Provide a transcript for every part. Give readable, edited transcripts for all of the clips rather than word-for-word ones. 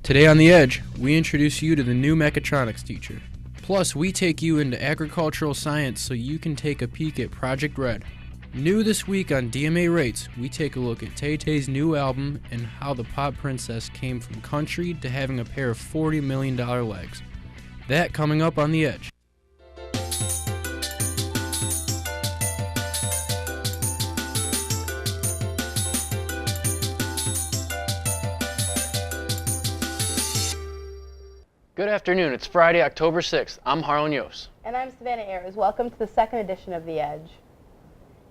Today on The Edge, we introduce you to the new mechatronics teacher. Plus, we take you into agricultural science so you can take a peek at Project Red. New this week on DMA Rates, we take a look at Tay-Tay's new album and how the pop princess came from country to having a pair of $40 million legs. That coming up on The Edge. Good afternoon. It's Friday, October 6th. I'm Harlan Yost. And I'm Savannah Ayers. Welcome to the second edition of The Edge.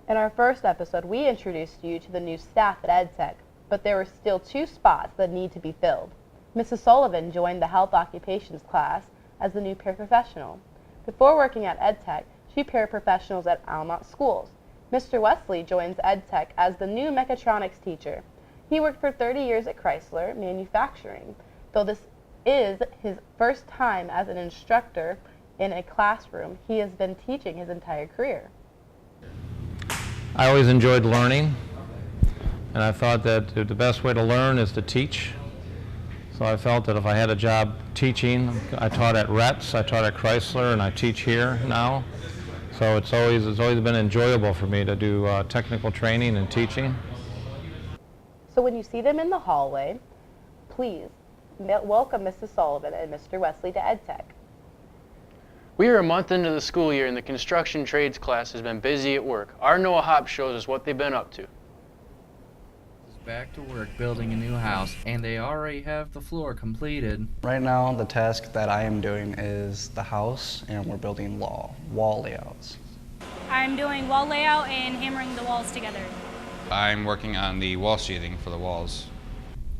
In our first episode, we introduced you to the new staff at EdTech, but there were still two spots that need to be filled. Mrs. Sullivan joined the Health Occupations class as the new paraprofessional. Before working at EdTech, she paraprofessionals at Almont Schools. Mr. Wesley joins EdTech as the new mechatronics teacher. He worked for 30 years at Chrysler Manufacturing, though this is his first time as an instructor in a classroom. He has been teaching his entire career. I always enjoyed learning, and I thought that the best way to learn is to teach. So I felt that if I had a job teaching, I taught at Retz, I taught at Chrysler, and I teach here now. So it's always been enjoyable for me to do technical training and teaching. So when you see them in the hallway, please welcome Mrs. Sullivan and Mr. Wesley to EdTech. We are a month into the school year and the construction trades class has been busy at work. Our Noah Hop shows us what they've been up to. Back to work building a new house, and they already have the floor completed. Right now, the task that I am doing is the house, and we're building wall layouts. I'm doing wall layout and hammering the walls together. I'm working on the wall sheathing for the walls.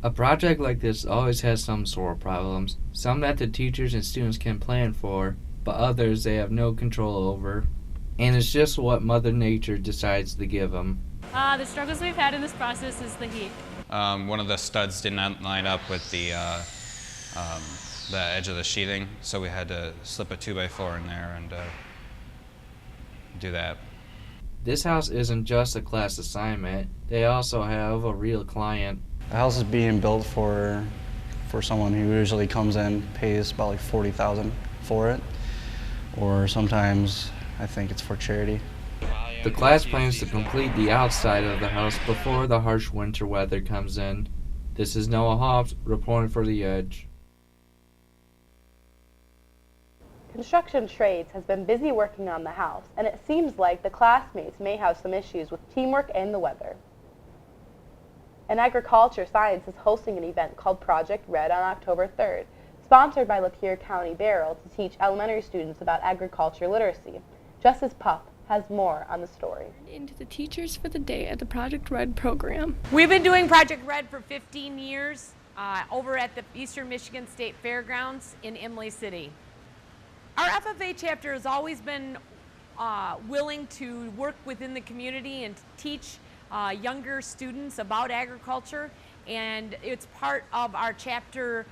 A project like this always has some sort of problems, some that the teachers and students can plan for, but others they have no control over, and it's just what Mother Nature decides to give them. The struggles we've had in this process is the heat. One of the studs did not line up with the edge of the sheathing, so we had to slip a 2x4 in there and do that. This house isn't just a class assignment, they also have a real client. The house is being built for someone who usually comes in, pays about like $40,000 for it, or sometimes I think it's for charity. The class plans to complete the outside of the house before the harsh winter weather comes in. This is Noah Hobbs reporting for The Edge. Construction Trades has been busy working on the house, and it seems like the classmates may have some issues with teamwork and the weather. And Agriculture Science is hosting an event called Project Red on October 3rd, sponsored by Lapeer County Barrel to teach elementary students about agriculture literacy. Justice Puff has more on the story. Into the Teachers for the Day at the Project Red program. We've been doing Project Red for 15 years over at the Eastern Michigan State Fairgrounds in Imlay City. Our FFA chapter has always been willing to work within the community and teach younger students about agriculture, and it's part of our chapter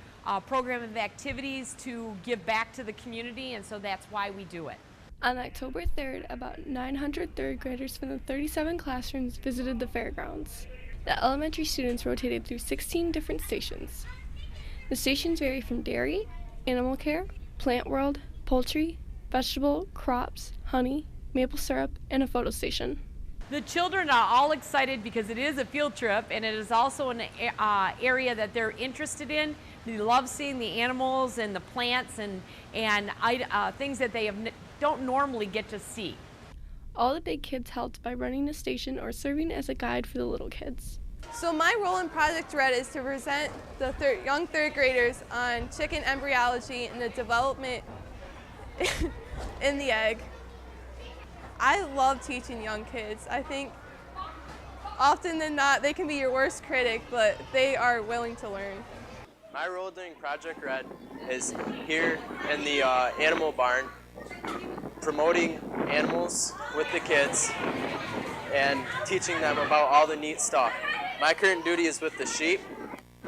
program of activities to give back to the community, and so that's why we do it. On October 3rd, about 900 third graders from the 37 classrooms visited the fairgrounds. The elementary students rotated through 16 different stations. The stations vary from dairy, animal care, plant world, poultry, vegetable, crops, honey, maple syrup, and a photo station. The children are all excited because it is a field trip, and it is also an area that they're interested in. They love seeing the animals and the plants and things that they don't normally get to see. All the big kids helped by running the station or serving as a guide for the little kids. So my role in Project Red is to present the young third graders on chicken embryology and the development in the egg. I love teaching young kids. I think often than not, they can be your worst critic, but they are willing to learn. My role during Project Red is here in the animal barn, promoting animals with the kids and teaching them about all the neat stuff. My current duty is with the sheep,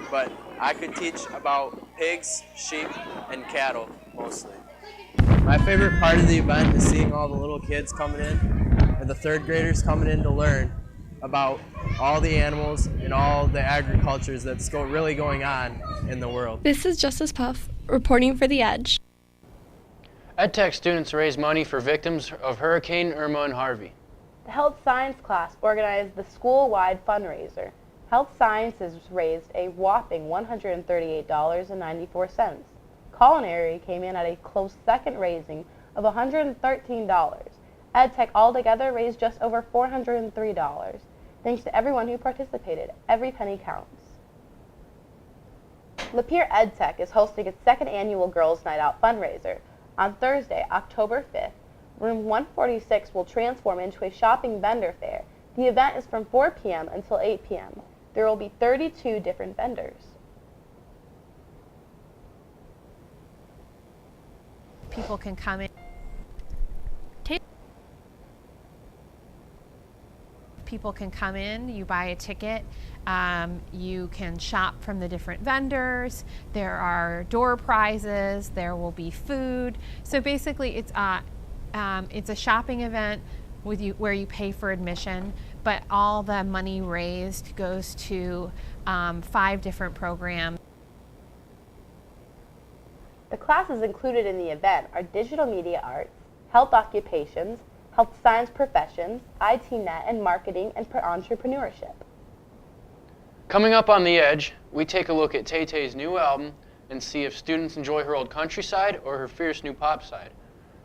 but I could teach about pigs, sheep, and cattle mostly. My favorite part of the event is seeing all the little kids coming in, or the third graders coming in to learn, about all the animals and all the agricultures that's really going on in the world. This is Justice Puff reporting for The Edge. EdTech students raise money for victims of Hurricane Irma and Harvey. The health science class organized the school-wide fundraiser. Health sciences raised a whopping $138.94. Culinary came in at a close second, raising of $113. EdTech altogether raised just over $403. Thanks to everyone who participated. Every penny counts. Lapeer EdTech is hosting its second annual Girls Night Out fundraiser. On Thursday, October 5th, Room 146 will transform into a shopping vendor fair. The event is from 4 p.m. until 8 p.m. There will be 32 different vendors. People can come in. People can come in, you buy a ticket, you can shop from the different vendors, there are door prizes, there will be food. So basically it's a shopping event where you pay for admission, but all the money raised goes to 5 different programs. The classes included in the event are digital media arts, health occupations, health science professions, IT net, and marketing and entrepreneurship. Coming up on The Edge, we take a look at Tay-Tay's new album and see if students enjoy her old countryside or her fierce new pop side.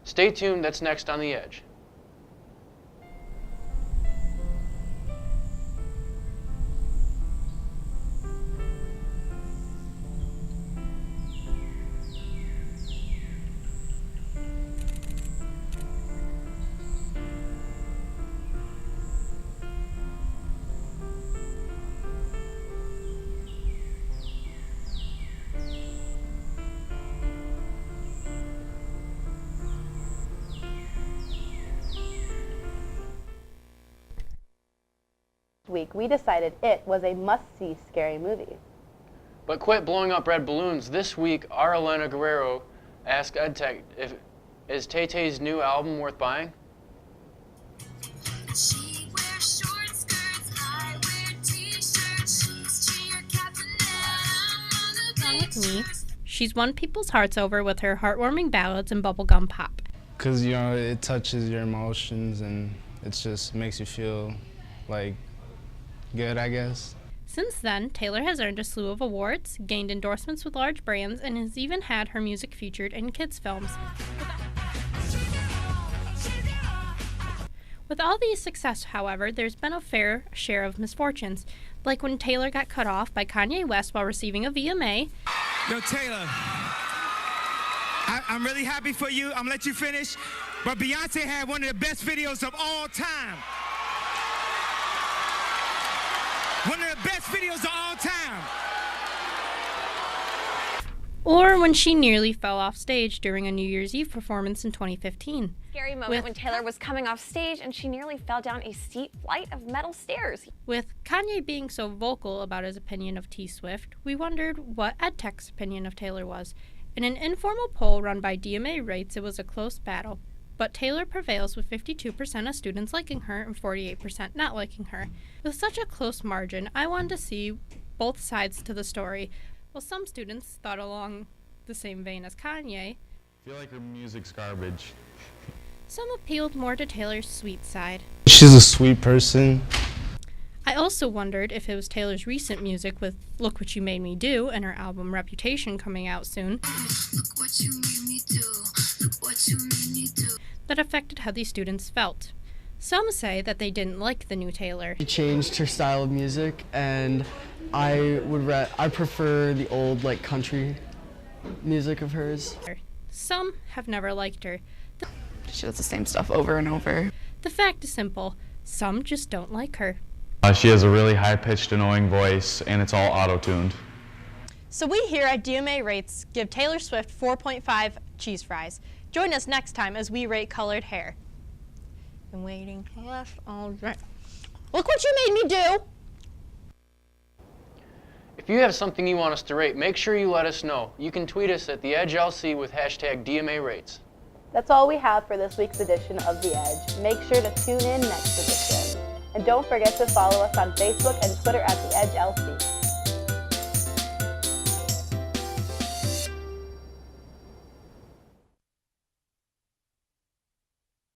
Stay tuned, that's next on The Edge. Week, we decided it was a must-see scary movie. But quit blowing up red balloons. This week, our Elena Guerrero asked EdTech, is Tay-Tay's new album worth buying? Along with me, she's won people's hearts over with her heartwarming ballads and bubblegum pop. Because, you know, it touches your emotions and it just makes you feel like good, I guess. Since then, Taylor has earned a slew of awards, gained endorsements with large brands, and has even had her music featured in kids' films. With all these success, however, there's been a fair share of misfortunes, like when Taylor got cut off by Kanye West while receiving a VMA. Yo, Taylor, I'm really happy for you. I'm gonna let you finish, but Beyonce had one of the best videos of all time. One of the best videos of all time. Or when she nearly fell off stage during a New Year's Eve performance in 2015. Scary moment when Taylor was coming off stage and she nearly fell down a steep flight of metal stairs. With Kanye being so vocal about his opinion of T-Swift, we wondered what EdTech's opinion of Taylor was. In an informal poll run by DMA Rates, it was a close battle. But Taylor prevails with 52% of students liking her and 48% not liking her. With such a close margin, I wanted to see both sides to the story. While some students thought along the same vein as Kanye, I feel like her music's garbage. Some appealed more to Taylor's sweet side. She's a sweet person. I also wondered if it was Taylor's recent music with Look What You Made Me Do and her album Reputation coming out soon. Look what you made me do. Look what you made me do. That affected how these students felt. Some say that they didn't like the new Taylor. She changed her style of music, and I prefer the old country music of hers. Some have never liked her. She does the same stuff over and over. The fact is simple. Some just don't like her. She has a really high-pitched, annoying voice, and it's all auto-tuned. So we here at DMA Rates give Taylor Swift 4.5 cheese fries. Join us next time as we rate colored hair. Been waiting all right. Look what you made me do! If you have something you want us to rate, make sure you let us know. You can tweet us at TheEdgeLC with hashtag DMA Rates. That's all we have for this week's edition of The Edge. Make sure to tune in next edition. And don't forget to follow us on Facebook and Twitter at The Edge LC.